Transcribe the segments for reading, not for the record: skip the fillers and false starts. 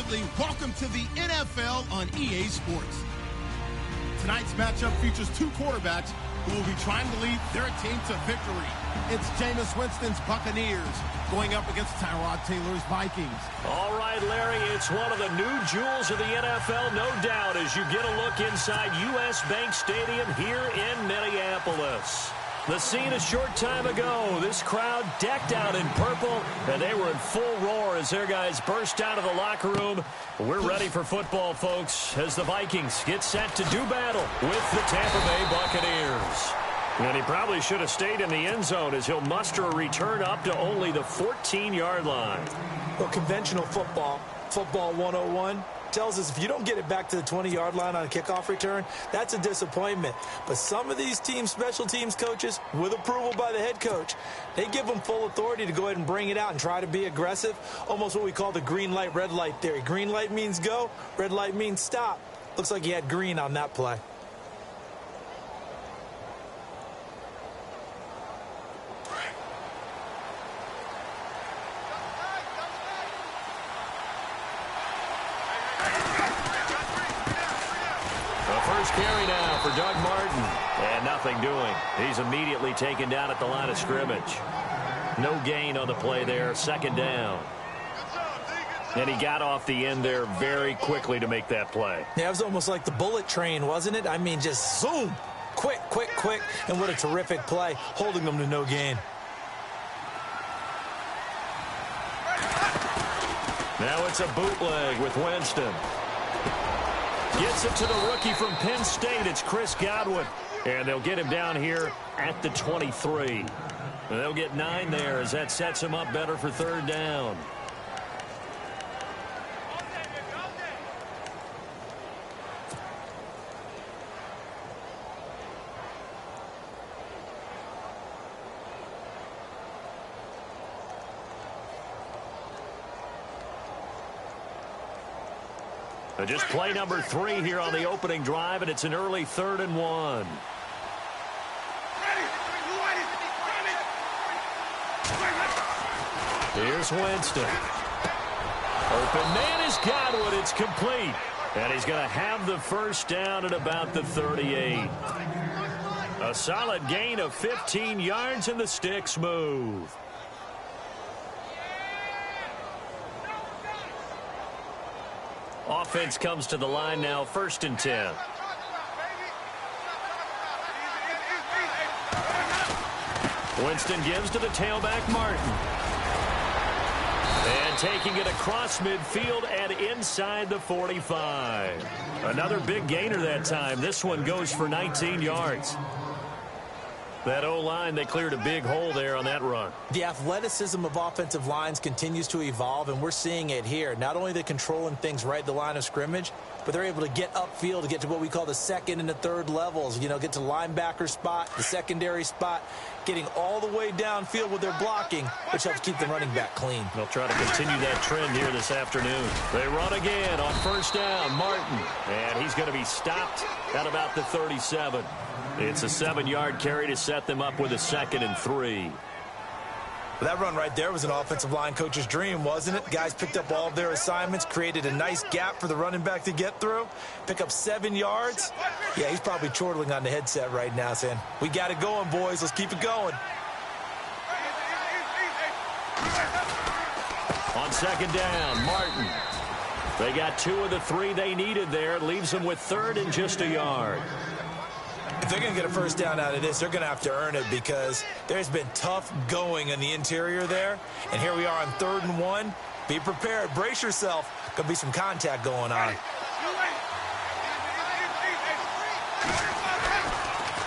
Bradley. Welcome to the NFL on EA Sports. Tonight's matchup features two quarterbacks who will be trying to lead their team to victory. It's Jameis Winston's Buccaneers going up against Tyrod Taylor's Vikings. All right, Larry, it's one of the new jewels of the NFL, no doubt, as you get a look inside U.S. Bank Stadium here in Minneapolis. The scene a short time ago, this crowd decked out in purple, and they were in full roar as their guys burst out of the locker room. We're ready for football, folks, as the Vikings get set to do battle with the Tampa Bay Buccaneers. And he probably should have stayed in the end zone as he'll muster a return up to only the 14-yard line. Well, conventional football 101, tells us if you don't get it back to the 20-yard line on a kickoff return, that's a disappointment. But some of these teams, special teams coaches, with approval by the head coach, they give them full authority to go ahead and bring it out and try to be aggressive, almost what we call the green light, red light theory. Green light means go, red light means stop. Looks like he had green on that play. Carry now for Doug Martin. And nothing doing. He's immediately taken down at the line of scrimmage. No gain on the play there. Second down. And he got off the end there very quickly to make that play. Yeah, it was almost like the bullet train, wasn't it? I mean, just zoom. Quick, quick, quick. And what a terrific play, holding them to no gain. Now it's a bootleg with Winston. Gets it to the rookie from Penn State. It's Chris Godwin. And they'll get him down here at the 23. And they'll get 9 there as that sets him up better for third down. Just play number 3 here on the opening drive, and it's an early 3rd and 1. Here's Winston. Open man is Godwin. It's complete. And he's going to have the first down at about the 38. A solid gain of 15 yards, and the sticks move. Offense comes to the line now, 1st and 10. Winston gives to the tailback, Martin. And taking it across midfield and inside the 45. Another big gainer that time. This one goes for 19 yards. That O-line, they cleared a big hole there on that run. The athleticism of offensive lines continues to evolve, and we're seeing it here. Not only are they controlling things right at the line of scrimmage, but they're able to get upfield to get to what we call the 2nd and the 3rd levels. You know, get to linebacker spot, the secondary spot, getting all the way downfield with their blocking, which helps keep the running back clean. They'll try to continue that trend here this afternoon. They run again on 1st down, Martin. And he's going to be stopped at about the 37. It's a 7-yard carry to set them up with a 2nd and 3. That run right there was an offensive line coach's dream, wasn't it? Guys picked up all of their assignments, created a nice gap for the running back to get through, pick up 7 yards. Yeah, he's probably chortling on the headset right now saying, we got it going, boys. Let's keep it going. On 2nd down, Martin. They got 2 of the 3 they needed there. Leaves them with 3rd and just a yard. If they're going to get a first down out of this, they're going to have to earn it because there's been tough going in the interior there. And here we are on 3rd and 1. Be prepared. Brace yourself. Going to be some contact going on.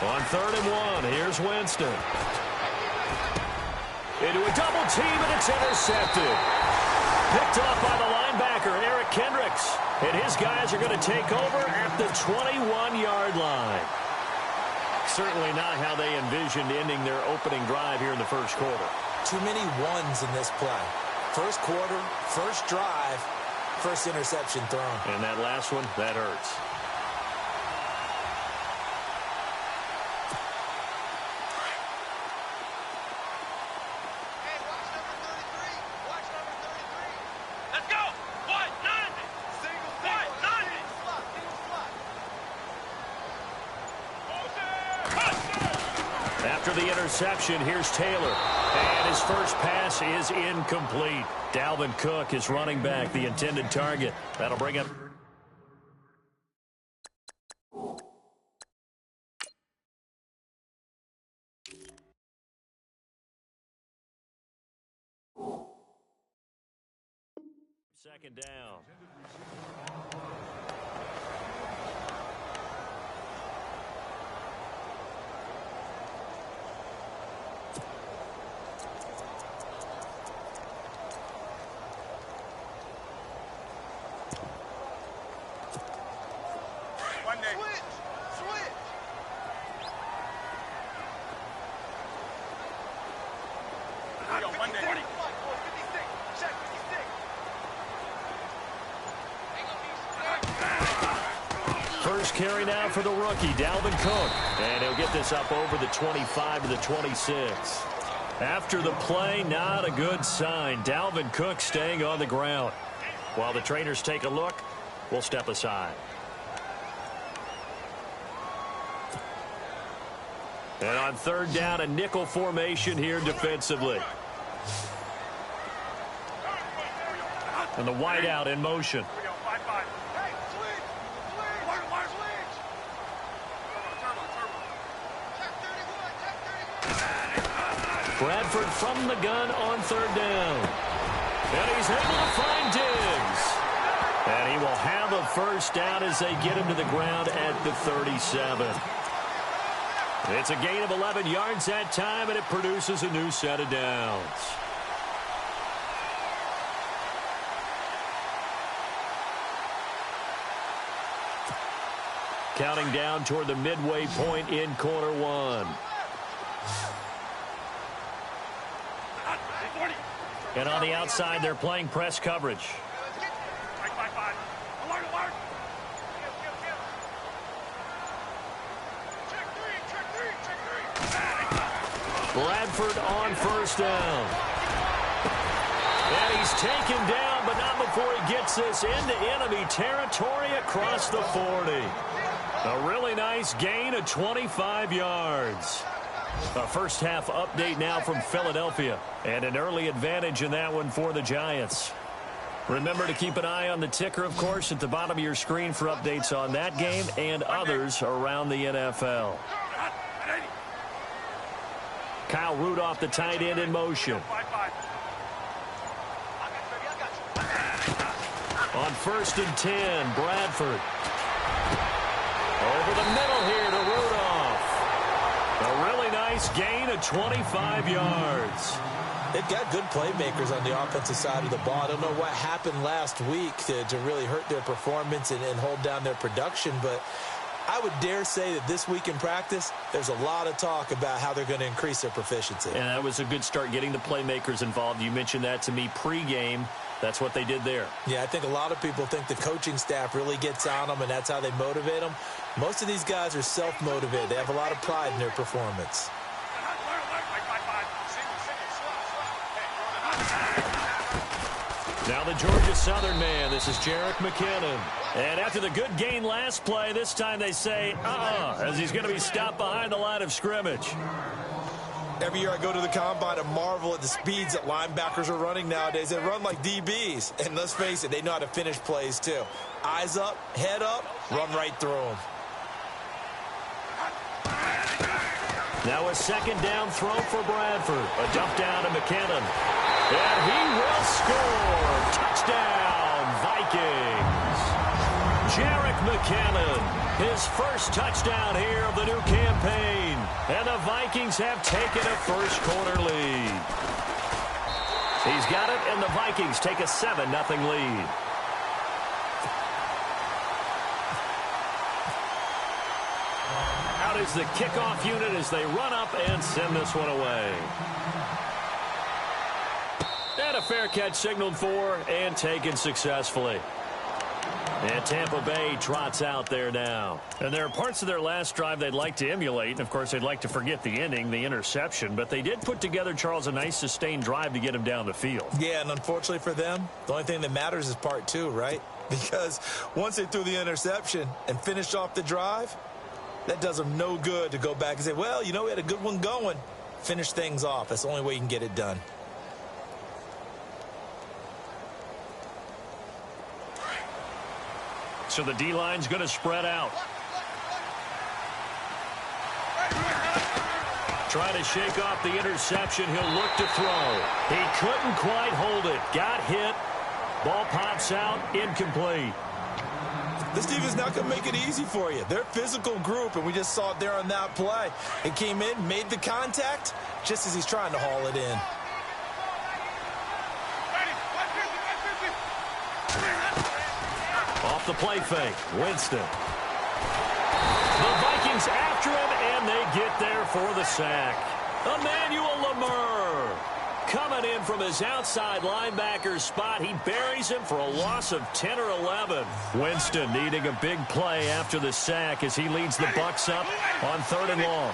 On 3rd and 1, here's Winston. Into a double team, and it's intercepted. Picked up by the linebacker, Eric Kendricks. And his guys are going to take over at the 21-yard line. Certainly not how they envisioned ending their opening drive here in the first quarter. Too many ones in this play. First quarter, first drive, first interception thrown. And that last one, that hurts. After the interception, here's Taylor. And his first pass is incomplete. Dalvin Cook is running back, the intended target. That'll bring up... Second down. First carry now for the rookie, Dalvin Cook. And he'll get this up over the 25 to the 26. After the play, not a good sign. Dalvin Cook staying on the ground. While the trainers take a look, we'll step aside. And on third down, a nickel formation here defensively. And the wideout in motion. Bradford from the gun on third down. And he's able to find Diggs. And he will have a first down as they get him to the ground at the 37. It's a gain of 11 yards that time, and it produces a new set of downs. Counting down toward the midway point in quarter one. And on the outside, they're playing press coverage. Bradford on first down. And he's taken down, but not before he gets this into enemy territory across the 40. A really nice gain of 25 yards. A first half update now from Philadelphia. And an early advantage in that one for the Giants. Remember to keep an eye on the ticker, of course, at the bottom of your screen for updates on that game and others around the NFL. Kyle Rudolph, the tight end, in motion. On 1st and 10, Bradford. Over the middle here to Rudolph. A really nice gain of 25 yards. They've got good playmakers on the offensive side of the ball. I don't know what happened last week to really hurt their performance and hold down their production, but I would dare say that this week in practice, there's a lot of talk about how they're going to increase their proficiency. And that was a good start, getting the playmakers involved. You mentioned that to me pregame. That's what they did there. Yeah, I think a lot of people think the coaching staff really gets on them, and that's how they motivate them. Most of these guys are self-motivated. They have a lot of pride in their performance. Now the Georgia Southern man. This is Jerick McKinnon. And after the good gain last play, this time they say, as he's going to be stopped behind the line of scrimmage. Every year I go to the combine and marvel at the speeds that linebackers are running nowadays. They run like DBs. And let's face it, they know how to finish plays too. Eyes up, head up, run right through them. Now a second down throw for Bradford. A dump down to McKinnon. And he will score. Touchdown, Vikings. Jerick McKinnon, his first touchdown here of the new campaign. And the Vikings have taken a first-quarter lead. He's got it, and the Vikings take a 7-0 lead. Out is the kickoff unit as they run up and send this one away. And a fair catch signaled for and taken successfully. And Tampa Bay trots out there now. And there are parts of their last drive they'd like to emulate. And, of course, they'd like to forget the ending, the interception. But they did put together, Charles, a nice sustained drive to get him down the field. Yeah, and unfortunately for them, the only thing that matters is part two, right? Because once they threw the interception and finished off the drive, That does them no good to go back and say, well, you know, we had a good one going. Finish things off. That's the only way you can get it done. So the D-line's going to spread out. Trying to shake off the interception. He'll look to throw. He couldn't quite hold it. Got hit. Ball pops out. Incomplete. This defense not going to make it easy for you. They're a physical group, and we just saw it there on that play. It came in, made the contact, just as he's trying to haul it in. Off the play fake. Winston. The Vikings after him, and they get there for the sack. Emmanuel Lamur coming in from his outside linebacker spot. He buries him for a loss of 10 or 11. Winston needing a big play after the sack as he leads the Bucs up on 3rd and long.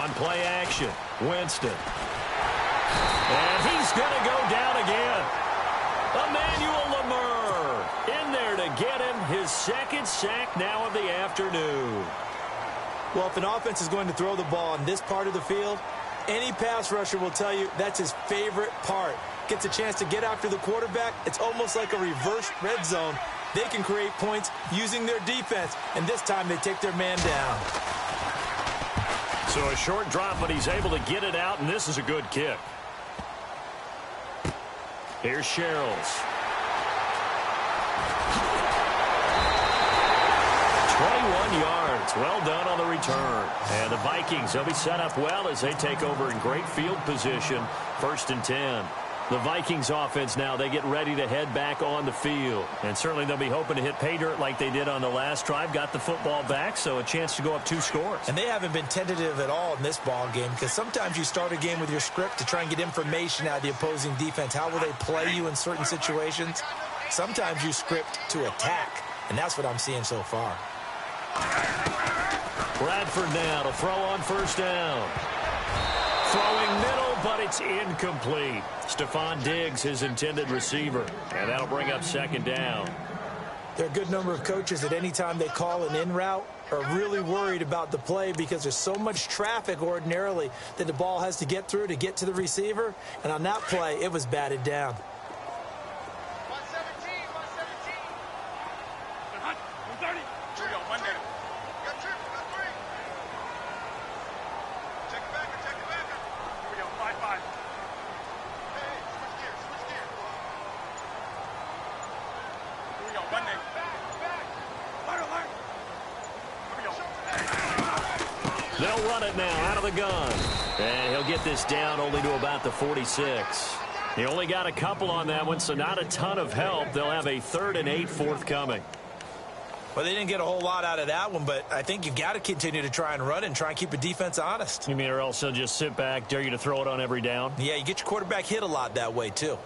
On play action, Winston. And he's going to go down again. Emmanuel Lamur in there to get him his 2nd sack now of the afternoon. Well, if an offense is going to throw the ball on this part of the field, any pass rusher will tell you that's his favorite part. Gets a chance to get after the quarterback. It's almost like a reverse red zone. They can create points using their defense, and this time they take their man down. So a short drop, but he's able to get it out, and this is a good kick. Here's Sherrills. 21 yards. Well done on the return. And the Vikings, they'll be set up well as they take over in great field position. 1st and 10. The Vikings offense now, they get ready to head back on the field. And certainly they'll be hoping to hit pay dirt like they did on the last drive. Got the football back, so a chance to go up 2 scores. And they haven't been tentative at all in this ball game, because sometimes you start a game with your script to try and get information out of the opposing defense. How will they play you in certain situations? Sometimes you script to attack, and that's what I'm seeing so far. Bradford now to throw on 1st down. Throwing middle, but it's incomplete. Stephon Diggs, his intended receiver. And that'll bring up 2nd down. There are a good number of coaches at any time they call an in route are really worried about the play because there's so much traffic ordinarily that the ball has to get through to get to the receiver. And on that play, it was batted down. 117, 117. 130. Here we go, 1 minute. Got 2, got 3. Check it back, check it back. Here we go, 5-5. Hey, switch gears, switch gears. Here we go, 1 minute. Back. Alert, alert. Here we go. They'll run it now out of the gun. And he'll get this down only to about the 46. He only got a couple on that one, so not a ton of help. They'll have a 3rd and 8 forthcoming. Well, they didn't get a whole lot out of that one, but I think you've got to continue to try and run and try and keep a defense honest. You mean, or else they'll just sit back, dare you to throw it on every down? Yeah, you get your quarterback hit a lot that way, too.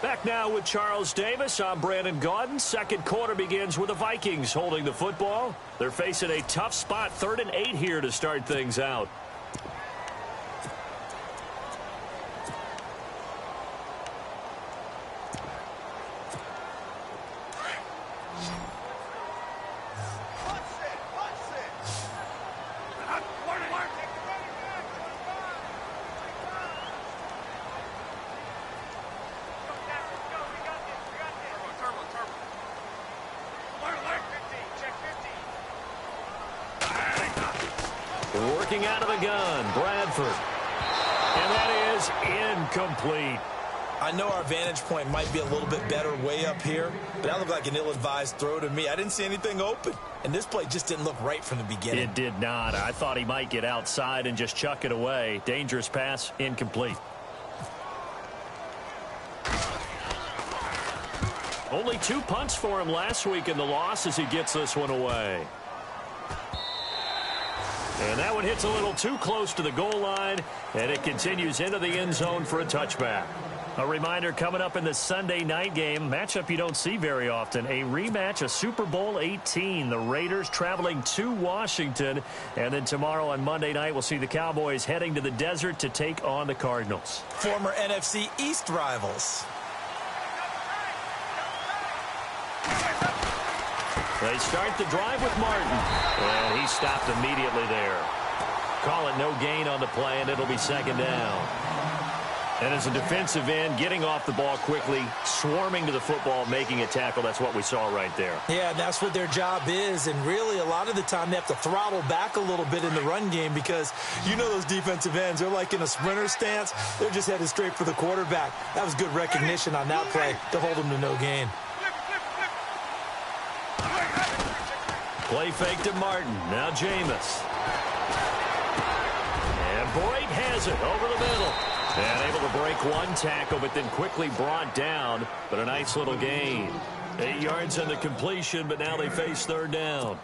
Back now with Charles Davis. I'm Brandon Gaudin. 2nd quarter begins with the Vikings holding the football. They're facing a tough spot. 3rd and 8 here to start things out. Working out of the gun, Bradford. And that is incomplete. I know our vantage point might be a little bit better way up here, but that looked like an ill-advised throw to me. I didn't see anything open, and this play just didn't look right from the beginning. It did not. I thought he might get outside and just chuck it away. Dangerous pass, incomplete. Only 2 punts for him last week in the loss as he gets this one away. And that one hits a little too close to the goal line, and it continues into the end zone for a touchback. A reminder coming up in the Sunday night game, matchup you don't see very often, a rematch of Super Bowl 18. The Raiders traveling to Washington. And then tomorrow on Monday night, we'll see the Cowboys heading to the desert to take on the Cardinals. Former NFC East rivals. They start the drive with Martin. And he stopped immediately there. Call it no gain on the play, and it'll be second down. And as a defensive end, getting off the ball quickly, swarming to the football, making a tackle, that's what we saw right there. Yeah, that's what their job is. And really, a lot of the time, they have to throttle back a little bit in the run game because you know those defensive ends, they're like in a sprinter stance. They're just headed straight for the quarterback. That was good recognition on that play to hold them to no gain. Play fake to Martin. Now Jameis. And Boyd has it over the middle. And able to break one tackle, but then quickly brought down. But a nice little gain. 8 yards on the completion, but now they face third down.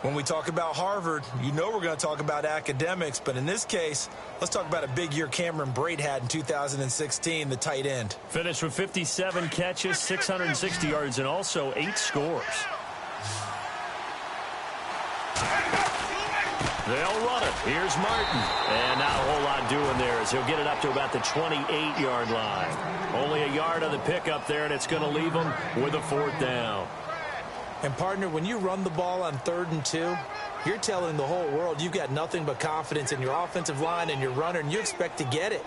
When we talk about Harvard, you know we're going to talk about academics. But in this case, let's talk about a big year Cameron Brate had in 2016, the tight end. Finished with 57 catches, 660 yards, and also 8 scores. They'll run it. Here's Martin. And not a whole lot doing there as he'll get it up to about the 28-yard line. Only a yard on the pickup there, and it's going to leave him with a fourth down. And, partner, when you run the ball on 3rd and 2, you're telling the whole world you've got nothing but confidence in your offensive line and your runner, and you expect to get it.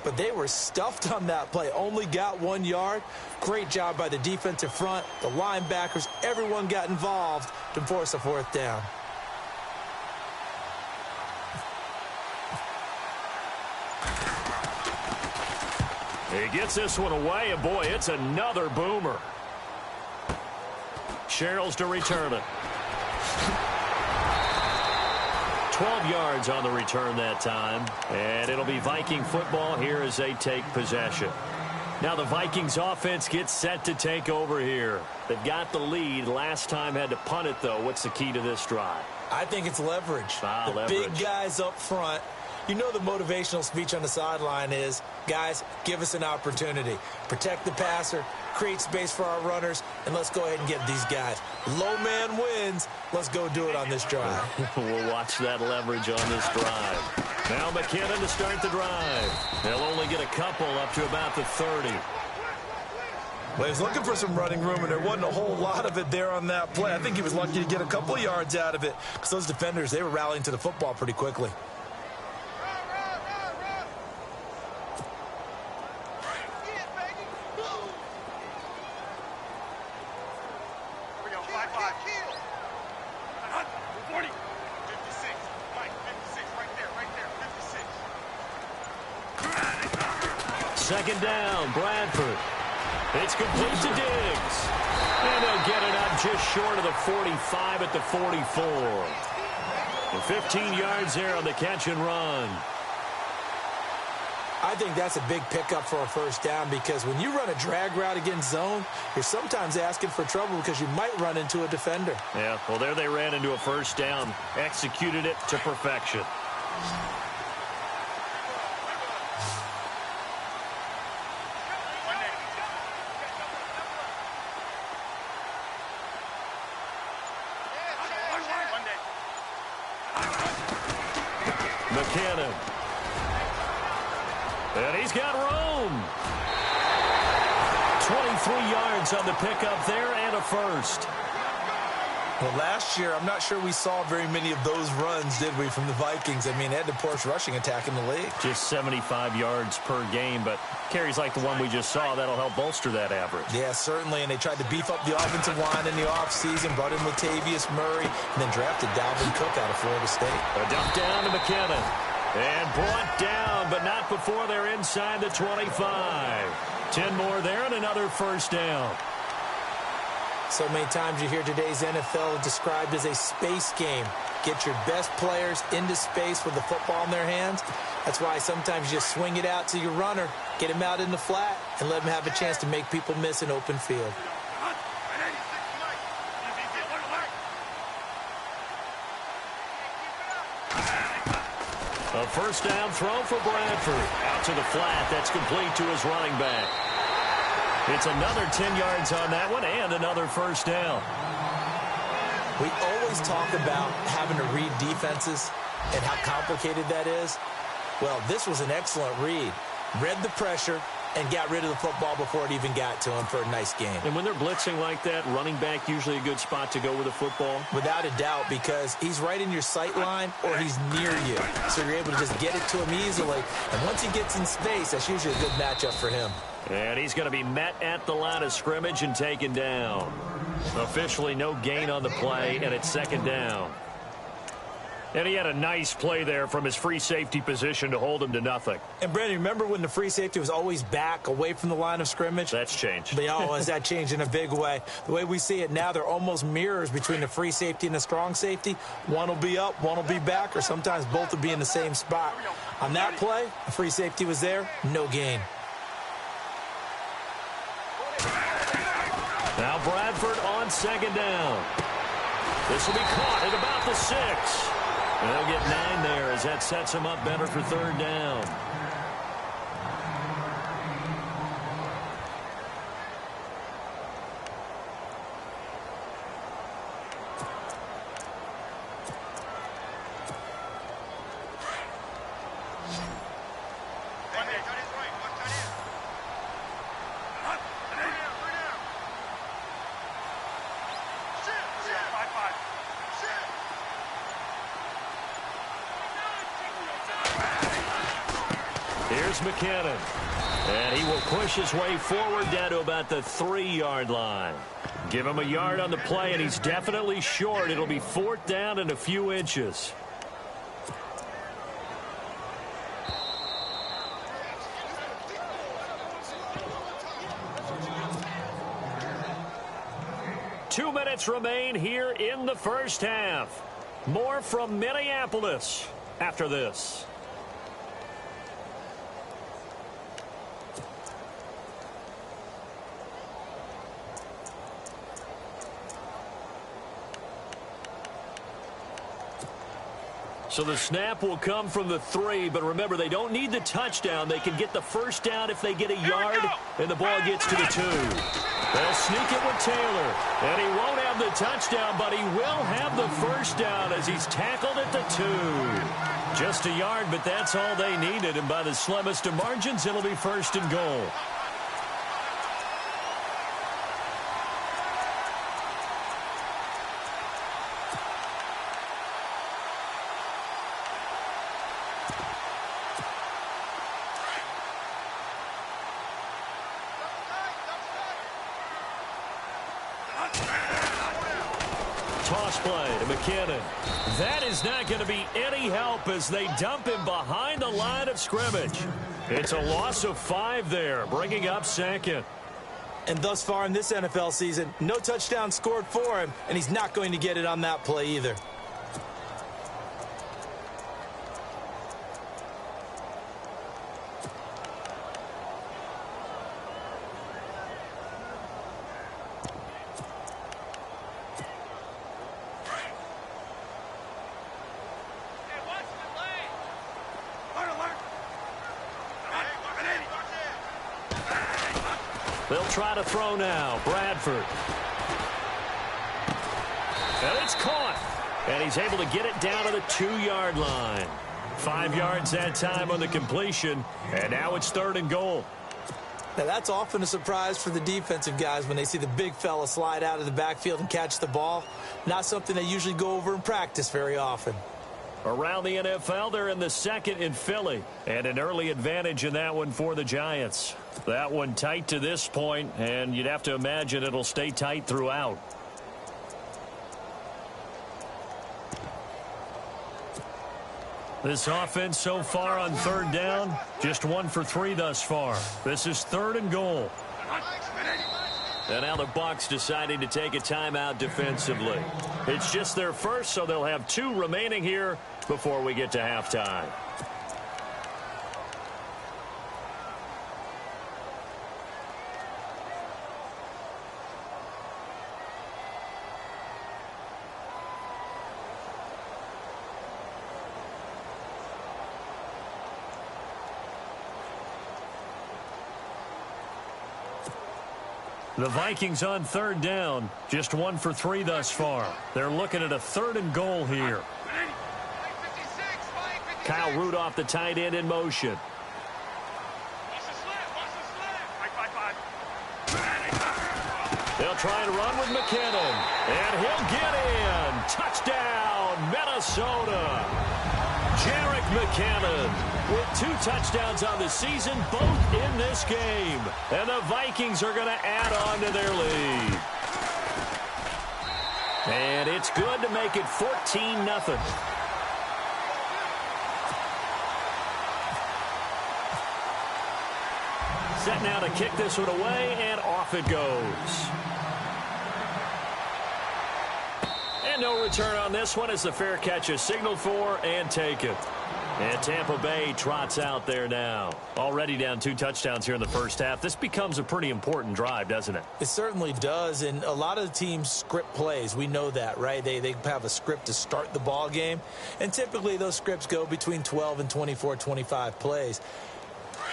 But they were stuffed on that play. Only got 1 yard. Great job by the defensive front, the linebackers. Everyone got involved to force a fourth down. He gets this one away, and boy, it's another boomer. Sherrills to return it. 12 yards on the return that time, and it'll be Viking football here as they take possession. Now the Vikings offense gets set to take over here. They've got the lead. Last time had to punt it, though. What's the key to this drive? I think it's leverage. The big guys up front. You know the motivational speech on the sideline is, guys, give us an opportunity. Protect the passer, create space for our runners, and let's go ahead and get these guys. Low man wins. Let's go do it on this drive. We'll watch that leverage on this drive. Now McKinnon to start the drive. They'll only get a couple up to about the 30. Well, he was looking for some running room, and there wasn't a whole lot of it there on that play. I think he was lucky to get a couple yards out of it because those defenders, they were rallying to the football pretty quickly. Second down, Bradford. It's complete to Diggs. And they'll get it up just short of the 45 at the 44. And 15 yards there on the catch and run. I think that's a big pickup for a first down because when you run a drag route against zone, you're sometimes asking for trouble because you might run into a defender. Yeah, well, there they ran into a first down, executed it to perfection. McKinnon. And he's got room. 23 yards on the pickup there and a first. Well, last year, I'm not sure we saw very many of those runs, did we, from the Vikings? I mean, they had the poorest rushing attack in the league. Just 75 yards per game, but carries like the one we just saw, that'll help bolster that average. Yeah, certainly, and they tried to beef up the offensive line in the offseason, brought in Latavius Murray, and then drafted Dalvin Cook out of Florida State. A dump down to McKinnon. And brought down, but not before they're inside the 25. 10 more there and another first down. So many times you hear today's NFL described as a space game. Get your best players into space with the football in their hands. That's why sometimes you just swing it out to your runner, get him out in the flat, and let him have a chance to make people miss an open field. A A first down throw for Bradford. Out to the flat. That's complete to his running back. It's another 10 yards on that one and another first down. We always talk about having to read defenses and how complicated that is. Well, this was an excellent read. Read the pressure and got rid of the football before it even got to him for a nice game. And when they're blitzing like that, running back usually a good spot to go with the football? Without a doubt, because he's right in your sight line or he's near you. So you're able to just get it to him easily. And once he gets in space, that's usually a good matchup for him. And he's going to be met at the line of scrimmage and taken down. Officially no gain on the play, and it's second down. And he had a nice play there from his free safety position to hold him to nothing. And, Brandon, remember when the free safety was always back away from the line of scrimmage? That's changed. Has that changed in a big way? The way we see it now, they're almost mirrors between the free safety and the strong safety. One will be up, one will be back, or sometimes both will be in the same spot. On that play, the free safety was there, no gain. Now Bradford on second down. This will be caught at about the 6. And they'll get 9 there as that sets him up better for third down. Here's McKinnon. And he will push his way forward down to about the 3-yard line. Give him a yard on the play, and he's definitely short. It'll be fourth down and a few inches. Two minutes remain here in the first half. More from Minneapolis after this. So the snap will come from the 3, but remember, they don't need the touchdown. They can get the first down if they get a yard, and the ball gets to the 2. They'll sneak it with Taylor, and he won't have the touchdown, but he will have the first down as he's tackled at the 2. Just a yard, but that's all they needed, and by the slimmest of margins, it'll be first and goal. Toss play to McKinnon. That is not going to be any help as they dump him behind the line of scrimmage. It's a loss of 5 there, bringing up second. And thus far in this NFL season, no touchdown scored for him, and he's not going to get it on that play either. They'll try to throw now. Bradford. And it's caught. And he's able to get it down to the 2-yard line. 5 yards that time on the completion. And now it's third and goal. Now, that's often a surprise for the defensive guys when they see the big fella slide out of the backfield and catch the ball. Not something they usually go over in practice very often. Around the NFL, they're in the second in Philly. And an early advantage in that one for the Giants. That one tight to this point, and you'd have to imagine it'll stay tight throughout. This offense so far on third down, just 1 for 3 thus far. This is third and goal. And now the Bucs deciding to take a timeout defensively. It's just their first, so they'll have 2 remaining here before we get to halftime. The Vikings on third down, just 1 for 3 thus far. They're looking at a 3rd and goal here. Kyle Rudolph, the tight end, in motion. They'll try and run with McKinnon, and he'll get in. Touchdown, Minnesota. Jerick McKinnon with 2 touchdowns on the season, both in this game. And the Vikings are going to add on to their lead. And it's good to make it 14-0. Set now to kick this one away, and off it goes. And no return on this one as the fair catch is signaled for and taken. And Tampa Bay trots out there now. Already down 2 touchdowns here in the first half. This becomes a pretty important drive, doesn't it? It certainly does, and a lot of teams script plays. We know that, right? They have a script to start the ball game, and typically those scripts go between 12 and 24, 25 plays.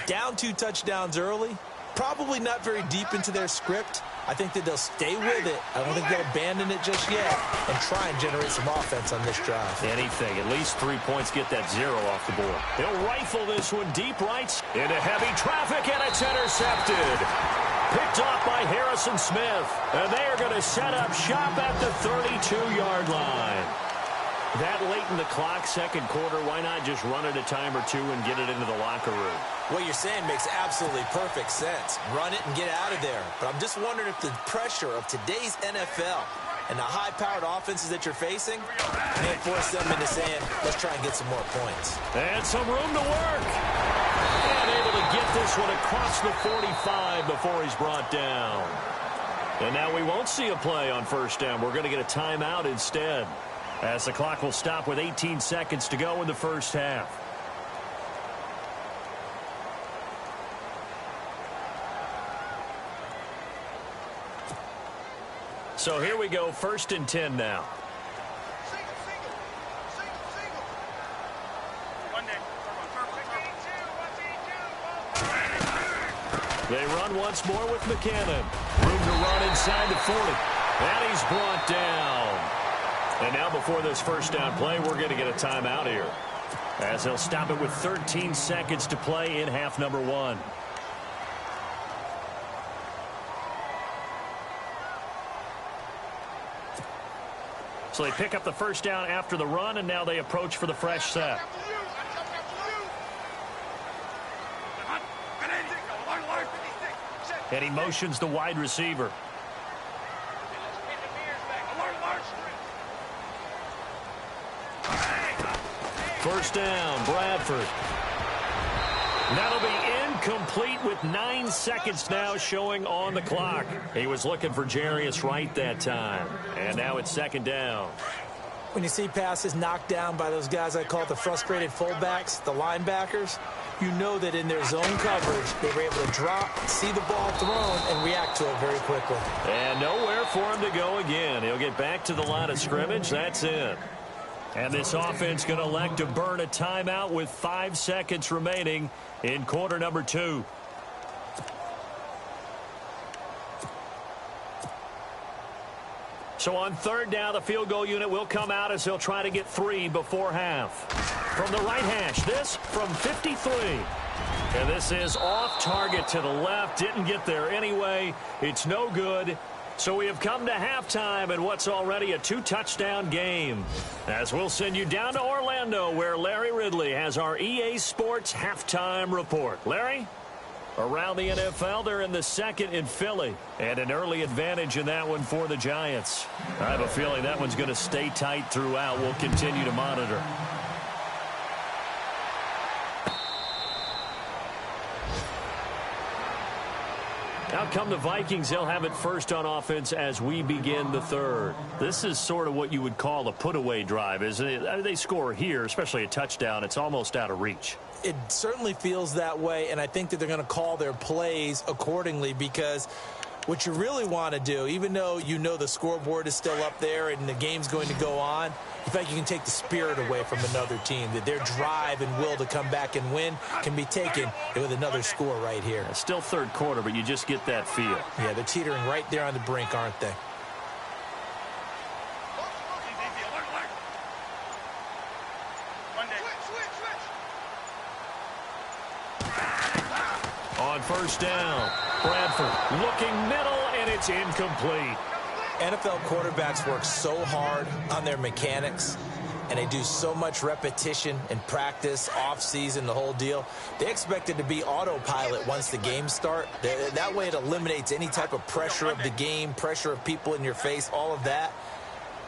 Down 2 touchdowns early, probably not very deep into their script. I think that they'll stay with it. I don't think they'll abandon it just yet and try and generate some offense on this drive. Anything. At least 3 points, get that 0 off the board. He'll rifle this one deep right into heavy traffic, and it's intercepted. Picked off by Harrison Smith. And they are going to set up shop at the 32-yard line. That late in the clock, second quarter, why not just run it a time or 2 and get it into the locker room? What you're saying makes absolutely perfect sense. Run it and get out of there. But I'm just wondering if the pressure of today's NFL and the high-powered offenses that you're facing may force them into saying, let's try and get some more points. And some room to work. And able to get this one across the 45 before he's brought down. And now we won't see a play on first down. We're going to get a timeout instead, as the clock will stop with 18 seconds to go in the first half. So here we go, 1st and 10 now. They run once more with McKinnon. Room to run inside the 40. And he's brought down. And now before this first down play, we're going to get a timeout here, as they'll stop it with 13 seconds to play in half number 1. So they pick up the first down after the run, and now they approach for the fresh set. And he motions the wide receiver. First down, Bradford. That'll be incomplete with 9 seconds now showing on the clock. He was looking for Jarius Wright that time. And now it's 2nd down. When you see passes knocked down by those guys I call the frustrated fullbacks, the linebackers, you know that in their zone coverage, they were able to drop, see the ball thrown, and react to it very quickly. And nowhere for him to go again. He'll get back to the line of scrimmage. That's it. And this offense going to elect to burn a timeout with 5 seconds remaining in quarter number 2. So on 3rd down, the field goal unit will come out as they'll try to get 3 before half. From the right hash, this from 53. And this is off target to the left. Didn't get there anyway. It's no good. So we have come to halftime in what's already a 2-touchdown game, as we'll send you down to Orlando, where Larry Ridley has our EA Sports halftime report. Larry? Around the NFL, they're in the 2nd in Philly, and an early advantage in that one for the Giants. I have a feeling that one's going to stay tight throughout. We'll continue to monitor. Out come the Vikings. They'll have it first on offense as we begin the 3rd. This is sort of what you would call a put-away drive, isn't it? I mean, they score here, especially a touchdown. It's almost out of reach. It certainly feels that way, and I think that they're going to call their plays accordingly, because What you really want to do, even though you know the scoreboard is still up there and the game's going to go on, you think you can take the spirit away from another team, that their drive and will to come back and win can be taken with another score right here. It's still third quarter, but you just get that feel. Yeah, they're teetering right there on the brink, aren't they? On first down, Bradford looking middle, and it's incomplete. NFL quarterbacks work so hard on their mechanics, and they do so much repetition and practice, off-season, the whole deal. They expect it to be autopilot once the games start. That way it eliminates any type of pressure of the game, pressure of people in your face, all of that.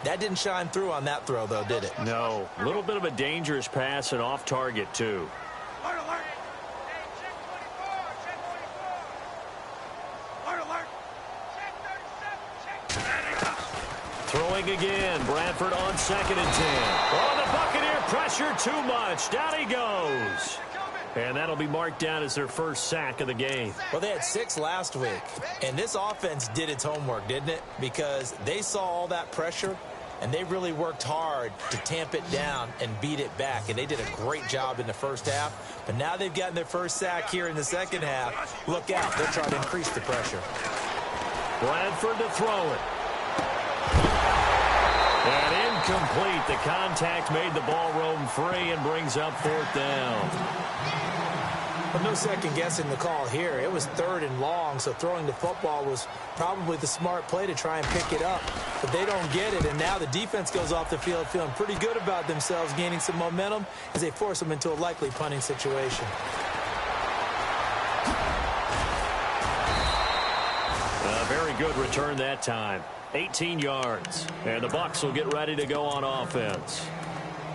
That didn't shine through on that throw, though, did it? No. A little bit of a dangerous pass and off target, too. Throwing again. Bradford on 2nd and 10. Oh, the Buccaneer pressure too much. Down he goes. And that'll be marked down as their first sack of the game. Well, they had 6 last week, and this offense did its homework, didn't it? Because they saw all that pressure, and they really worked hard to tamp it down and beat it back. And they did a great job in the first half. But now they've gotten their first sack here in the second half. Look out. They're trying to increase the pressure. Bradford to throw it. And incomplete. The contact made the ball roam free and brings up 4th down. Well, no second guessing the call here. It was 3rd and long, so throwing the football was probably the smart play to try and pick it up. But they don't get it, and now the defense goes off the field feeling pretty good about themselves, gaining some momentum as they force them into a likely punting situation. A very good return that time. 18 yards. And the Bucs will get ready to go on offense.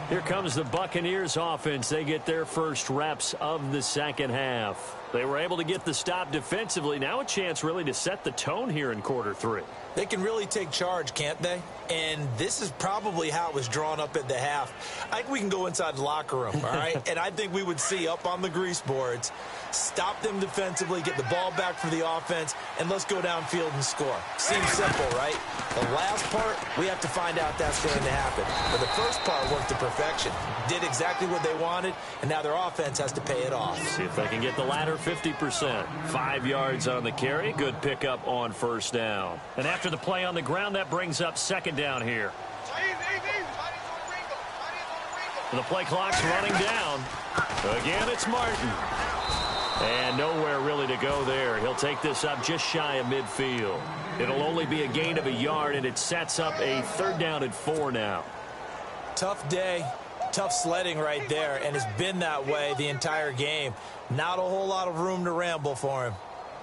Here comes the Buccaneers offense. They get their first reps of the second half. They were able to get the stop defensively. Now a chance really to set the tone here in quarter 3. They can really take charge, can't they? And this is probably how it was drawn up at the half. I think we can go inside the locker room, all right? And I think we would see up on the grease boards, stop them defensively, get the ball back for the offense, and let's go downfield and score. Seems simple, right? The last part, we have to find out that's going to happen. But the first part worked to perfection. Did exactly what they wanted, and now their offense has to pay it off. See if they can get the latter 50%. 5 yards on the carry. Good pickup on first down. And after the play on the ground, that brings up 2nd down here. The play clock's running down. Again, it's Martin. And nowhere really to go there. He'll take this up just shy of midfield. It'll only be a gain of a yard, and it sets up a 3rd down and 4 now. Tough day, tough sledding right there, and it's been that way the entire game. Not a whole lot of room to ramble for him.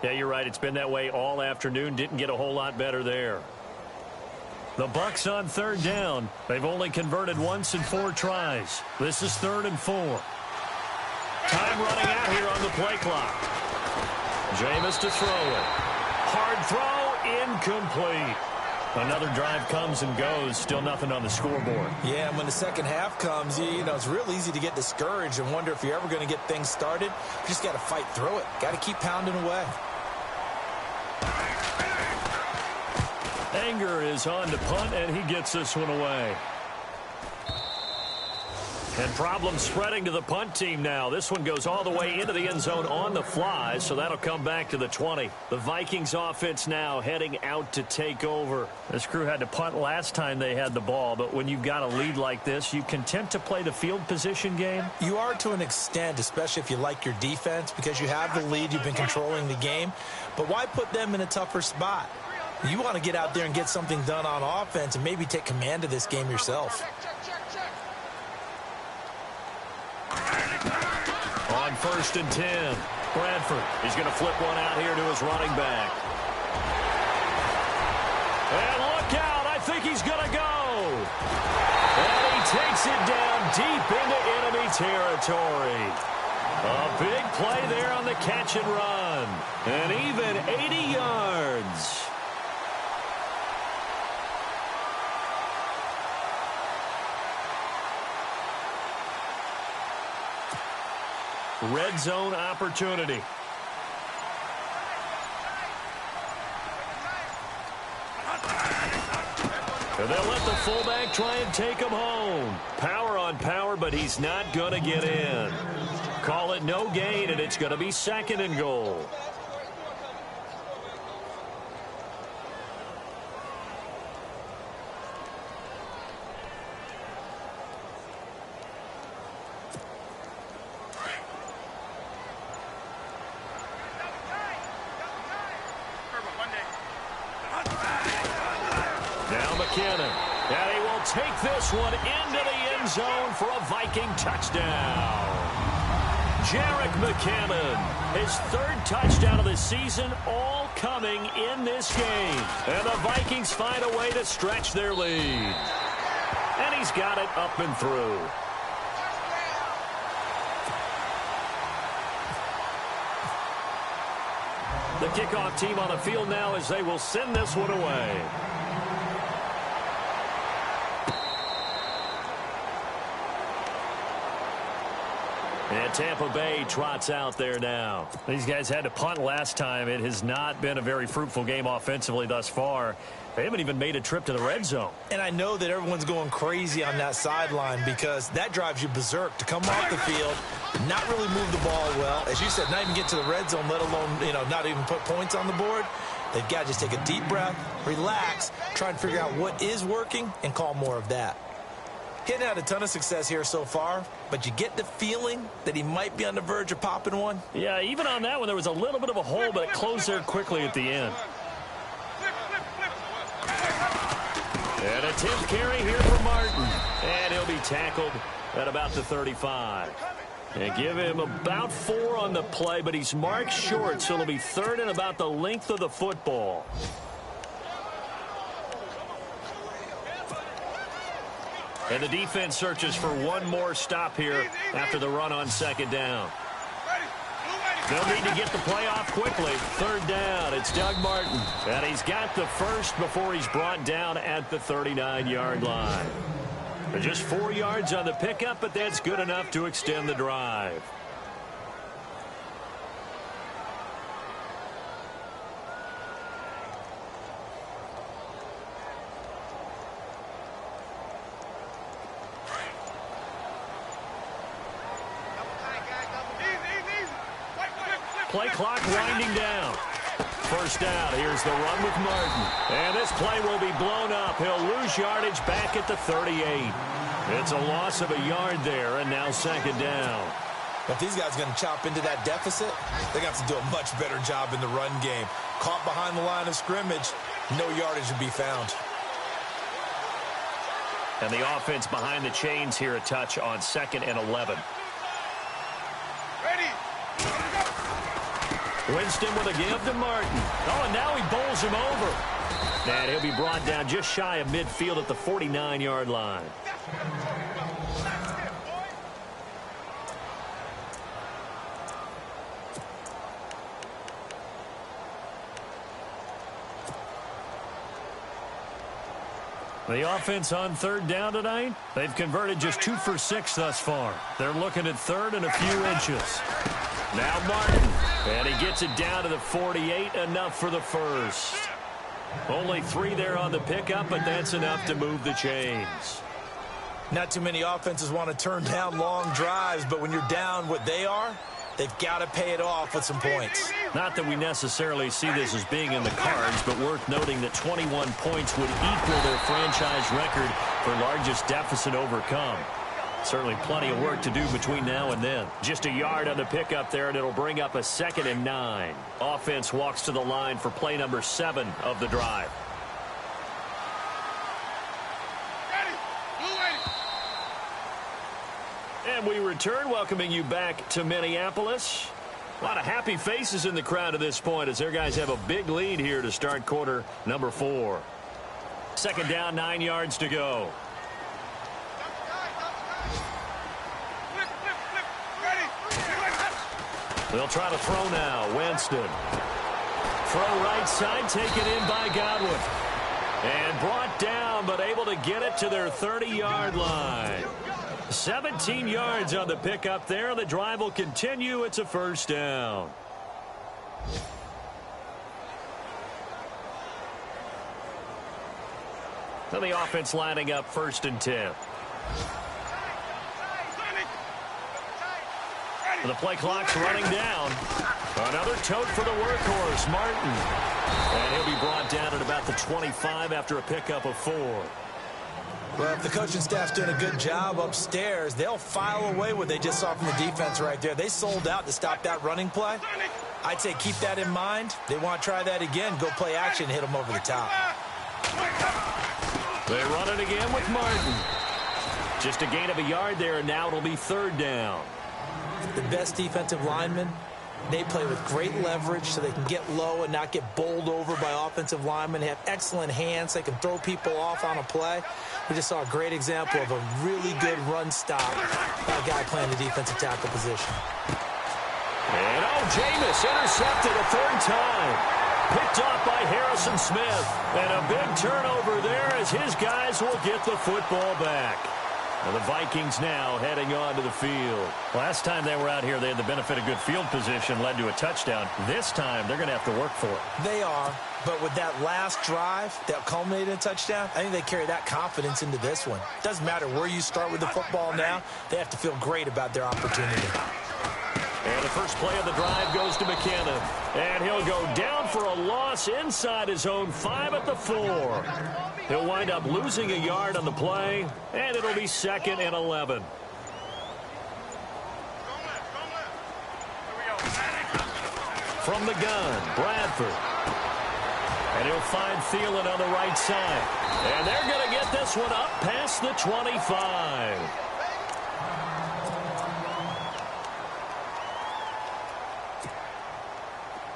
Yeah, you're right. It's been that way all afternoon. Didn't get a whole lot better there. The Bucs on 3rd down. They've only converted once in 4 tries. This is 3rd and 4. Time running out here on the play clock. Jameis to throw it. Hard throw, incomplete. Another drive comes and goes. Still nothing on the scoreboard. Yeah, and when the second half comes, you know, it's real easy to get discouraged and wonder if you're ever going to get things started. You just got to fight through it. Got to keep pounding away. Anger is on to punt, and he gets this one away. And problems spreading to the punt team now. This one goes all the way into the end zone on the fly, so that'll come back to the 20. The Vikings offense now heading out to take over. This crew had to punt last time they had the ball, but when you've got a lead like this, you content to play the field position game? You are to an extent, especially if you like your defense, because you have the lead, you've been controlling the game. But why put them in a tougher spot? You want to get out there and get something done on offense and maybe take command of this game yourself. On 1st and 10, Bradford is going to flip one out here to his running back. And look out, I think he's going to go. And he takes it down deep into enemy territory. A big play there on the catch and run. And even 80 yards. Red zone opportunity. And they'll let the fullback try and take him home. Power on power, but he's not going to get in. Call it no gain, and it's going to be 2nd and goal. And he will take this one into the end zone for a Viking touchdown. Jerick McKinnon, his 3rd touchdown of the season, all coming in this game. And the Vikings find a way to stretch their lead. And he's got it up and through. The kickoff team on the field now as they will send this one away. And Tampa Bay trots out there now. These guys had to punt last time. It has not been a very fruitful game offensively thus far. They haven't even made a trip to the red zone. And I know that everyone's going crazy on that sideline because that drives you berserk to come off the field, not really move the ball well. As you said, not even get to the red zone, let alone, not even put points on the board. They've got to just take a deep breath, relax, try and figure out what is working, and call more of that. He hadn't had a ton of success here so far, but you get the feeling that he might be on the verge of popping one. Yeah, even on that one, there was a little bit of a hole, but it closed there quickly at the end. And a 10th carry here for Martin. And he'll be tackled at about the 35. And give him about 4 on the play, but he's marked short, so it'll be 3rd and about the length of the football. And the defense searches for one more stop here after the run on 2nd down. They'll need to get the play off quickly. 3rd down. It's Doug Martin. And he's got the first before he's brought down at the 39-yard line. Just 4 yards on the pickup, but that's good enough to extend the drive. Play clock winding down. 1st down. Here's the run with Martin. And this play will be blown up. He'll lose yardage back at the 38. It's a loss of a yard there, and now 2nd down. If these guys are going to chop into that deficit, they got to do a much better job in the run game. Caught behind the line of scrimmage, no yardage to be found. And the offense behind the chains here a touch on 2nd and 11. Winston with a give to Martin. Oh, and now he bowls him over. And he'll be brought down just shy of midfield at the 49-yard line. The offense on 3rd down tonight, they've converted just 2 for 6 thus far. They're looking at 3rd and a few inches. Now Martin, and he gets it down to the 48, enough for the first. Only 3 there on the pickup, but that's enough to move the chains. Not too many offenses want to turn down long drives, but when you're down what they are, they've got to pay it off with some points. Not that we necessarily see this as being in the cards, but worth noting that 21 points would equal their franchise record for largest deficit overcome. Certainly plenty of work to do between now and then. Just a yard on the pickup there, and it'll bring up a 2nd and 9. Offense walks to the line for play number 7 of the drive. And we return, welcoming you back to Minneapolis. A lot of happy faces in the crowd at this point as their guys have a big lead here to start quarter number 4. 2nd down, 9 yards to go. They'll try to throw now. Winston. Throw right side, taken in by Godwin. And brought down, but able to get it to their 30-yard line. 17 yards on the pickup there. The drive will continue. It's a 1st down. And the offense lining up 1st and 10. The play clock's running down. Another tote for the workhorse, Martin. And he'll be brought down at about the 25 after a pickup of 4. Well, if the coaching staff's doing a good job upstairs, they'll file away what they just saw from the defense right there. They sold out to stop that running play. I'd say keep that in mind. They want to try that again. Go play action, hit them over the top. They run it again with Martin. Just a gain of a yard there, and now it'll be 3rd down. The best defensive linemen, they play with great leverage so they can get low and not get bowled over by offensive linemen. They have excellent hands. They can throw people off on a play. We just saw a great example of a really good run stop by a guy playing the defensive tackle position. And Jameis intercepted a 3rd time. Picked off by Harrison Smith. And a big turnover there as his guys will get the football back. And the Vikings now heading on to the field. Last time they were out here, they had the benefit of good field position, led to a touchdown. This time, they're going to have to work for it. They are, but with that last drive that culminated in a touchdown, I think they carry that confidence into this one. Doesn't matter where you start with the football now, they have to feel great about their opportunity. And the first play of the drive goes to McKinnon. And he'll go down for a loss inside his own 5 at the 4. He'll wind up losing a yard on the play, and it'll be 2nd and 11. From the gun, Bradford. And he'll find Thielen on the right side. And they're going to get this one up past the 25.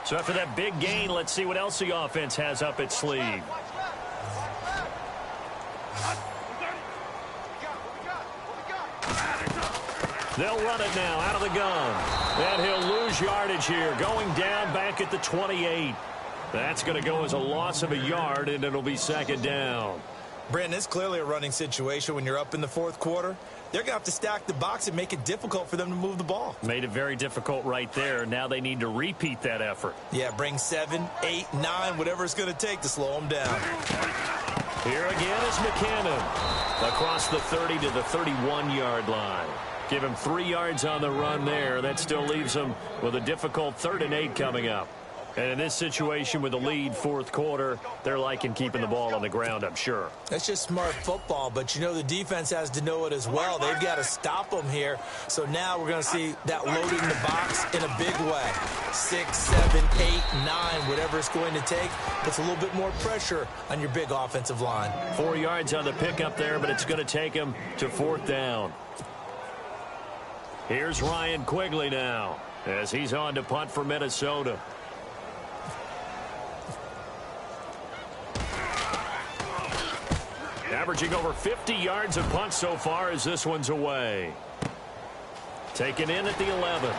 So after that big gain, let's see what else the offense has up its sleeve. They'll run it now out of the gun. And he'll lose yardage here, going down back at the 28. That's going to go as a loss of a yard, and it'll be 2nd down. Brandon, it's clearly a running situation when you're up in the 4th quarter. They're going to have to stack the box and make it difficult for them to move the ball. Made it very difficult right there. Now they need to repeat that effort. Yeah, bring 7, 8, 9, whatever it's going to take to slow them down. Here again is McKinnon. Across the 30 to the 31-yard line. Give him 3 yards on the run there. That still leaves him with a difficult 3rd and 8 coming up. And in this situation with the lead 4th quarter, they're liking keeping the ball on the ground, I'm sure. That's just smart football, but you know the defense has to know it as well. They've got to stop them here. So now we're going to see that loading the box in a big way. 6, 7, 8, 9, whatever it's going to take, puts a little bit more pressure on your big offensive line. 4 yards on the pickup there, but it's going to take him to 4th down. Here's Ryan Quigley now as he's on to punt for Minnesota. Averaging over 50 yards of punt so far as this one's away. Taken in at the 11.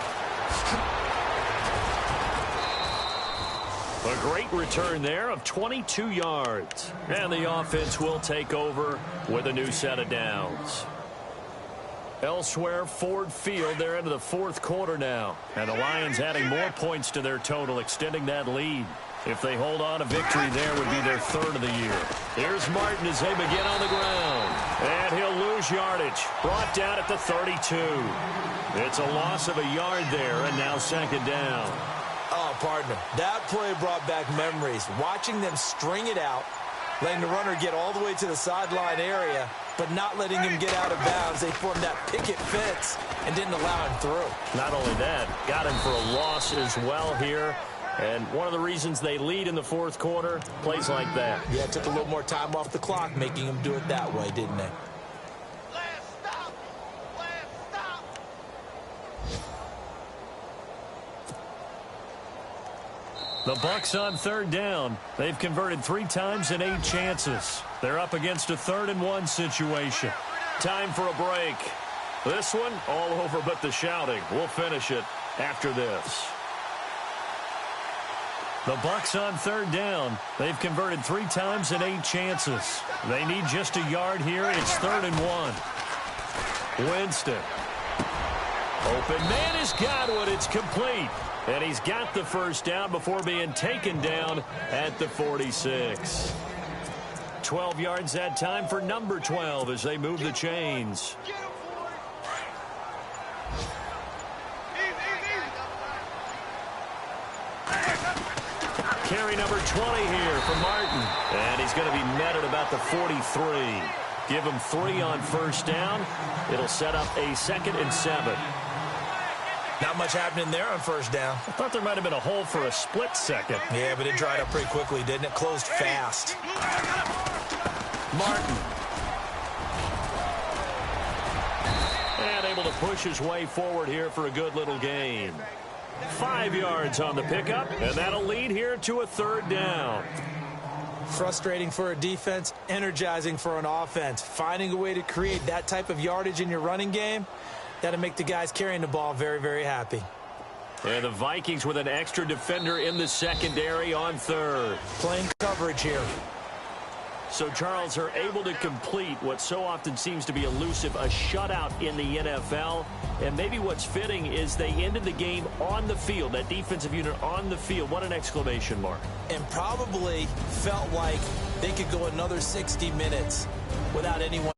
A great return there of 22 yards. And the offense will take over with a new set of downs. Elsewhere, Ford Field, they're into the 4th quarter now. And the Lions adding more points to their total, extending that lead. If they hold on, a victory there would be their 3rd of the year. Here's Martin as they begin on the ground. And he'll lose yardage. Brought down at the 32. It's a loss of a yard there, and now 2nd down. Oh, partner, that play brought back memories. Watching them string it out, letting the runner get all the way to the sideline area, but not letting him get out of bounds. They formed that picket fence and didn't allow him through. Not only that, got him for a loss as well here. And one of the reasons they lead in the 4th quarter, plays like that. Yeah, it took a little more time off the clock, making them do it that way, didn't they? Last stop. Last stop. The Bucs on 3rd down. They've converted 3 times in 8 chances. They're up against a 3rd and 1 situation. Time for a break. This one, all over but the shouting. We'll finish it after this. The Bucs on 3rd down. They've converted 3 times in 8 chances. They need just a yard here. It's 3rd and 1. Winston. Open man has got one. It's complete. And he's got the first down before being taken down at the 46. 12 yards that time for number 12 as they move the chains. Carry number 20 here for Martin. And he's going to be met at about the 43. Give him 3 on first down. It'll set up a 2nd and 7. Not much happening there on first down. I thought there might have been a hole for a split second. Yeah, but it dried up pretty quickly, didn't it? Closed fast. Martin. And able to push his way forward here for a good little gain. 5 yards on the pickup, and that'll lead here to a 3rd down. Frustrating for a defense, energizing for an offense. Finding a way to create that type of yardage in your running game, that'll make the guys carrying the ball very, very happy. And the Vikings with an extra defender in the secondary on 3rd. Playing coverage here. So, Charles, are able to complete what so often seems to be elusive, a shutout in the NFL. And maybe what's fitting is they ended the game on the field, that defensive unit on the field. What an exclamation mark. And probably felt like they could go another 60 minutes without anyone